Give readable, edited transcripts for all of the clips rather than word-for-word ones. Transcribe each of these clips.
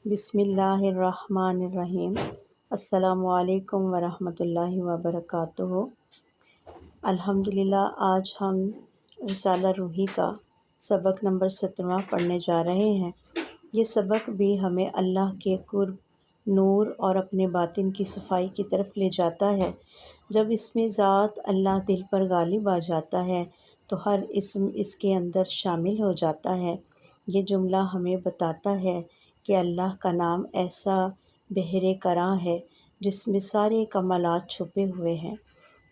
بسم اللہ الرحمن الرحیم۔ السلام علیکم ورحمۃ اللہ وبرکاتہ۔ الحمدللہ آج ہم رسالہ روحی کا سبق نمبر 17واں پڑھنے جا رہے ہیں۔ یہ سبق بھی ہمیں اللہ کے قرب، نور اور اپنے باطن کی صفائی کی طرف لے جاتا ہے۔ جب اس میں ذات اللہ دل پر غالب آ جاتا ہے تو ہر اسم اس کے اندر شامل ہو جاتا ہے۔ یہ جملہ ہمیں بتاتا ہے کہ اللہ کا نام ایسا بحر کراں ہے جس میں سارے کمالات چھپے ہوئے ہیں۔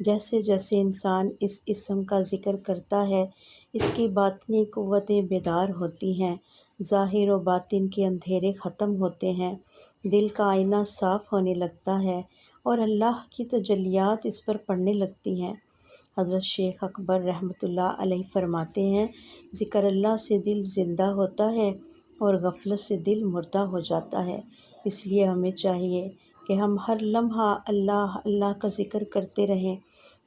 جیسے جیسے انسان اس اسم کا ذکر کرتا ہے، اس کی باطنی قوتیں بیدار ہوتی ہیں، ظاہر و باطن کے اندھیرے ختم ہوتے ہیں، دل کا آئینہ صاف ہونے لگتا ہے اور اللہ کی تجلیات اس پر پڑنے لگتی ہیں۔ حضرت شیخ اکبر رحمۃ اللہ علیہ فرماتے ہیں، ذکر اللہ سے دل زندہ ہوتا ہے اور غفلت سے دل مردہ ہو جاتا ہے۔ اس لیے ہمیں چاہیے کہ ہم ہر لمحہ اللہ اللہ کا ذکر کرتے رہیں۔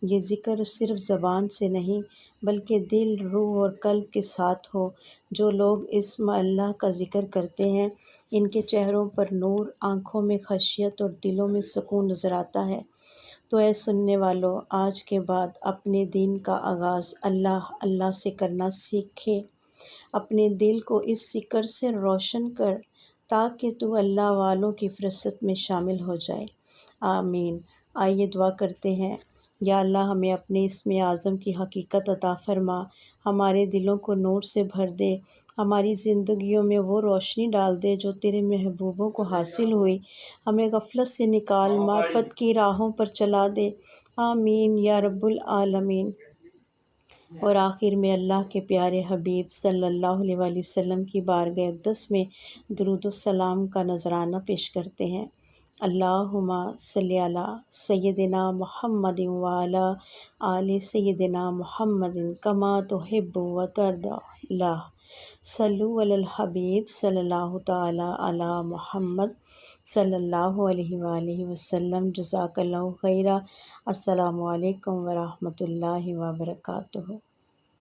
یہ ذکر صرف زبان سے نہیں بلکہ دل، روح اور قلب کے ساتھ ہو۔ جو لوگ اسم اللہ کا ذکر کرتے ہیں ان کے چہروں پر نور، آنکھوں میں خشیت اور دلوں میں سکون نظر آتا ہے۔ تو اے سننے والو، آج کے بعد اپنے دین کا آغاز اللہ اللہ سے کرنا سیکھیں۔ اپنے دل کو اس ذکر سے روشن کر تاکہ تو اللہ والوں کی فہرست میں شامل ہو جائے۔ آمین۔ آئیے دعا کرتے ہیں۔ یا اللہ، ہمیں اپنے اسم اعظم کی حقیقت عطا فرما، ہمارے دلوں کو نور سے بھر دے، ہماری زندگیوں میں وہ روشنی ڈال دے جو تیرے محبوبوں کو حاصل ہوئی، ہمیں غفلت سے نکال معرفت کی راہوں پر چلا دے۔ آمین یا رب العالمین۔ اور آخر میں اللہ کے پیارے حبیب صلی اللہ علیہ وآلہ وسلم کی بارگاہ اقدس میں درود و سلام کا نذرانہ پیش کرتے ہیں۔ اللہم صلی علی سیدنا محمد وعلی آل سیدنا محمد کما تحب و ترضی۔ اللہ صلو علی الحبیب صلی اللہ تعالی علی محمد صلی اللہ علیہ وآلہ وسلم۔ جزاک اللہ خیرا۔ السلام علیکم ورحمۃ اللہ وبرکاتہ۔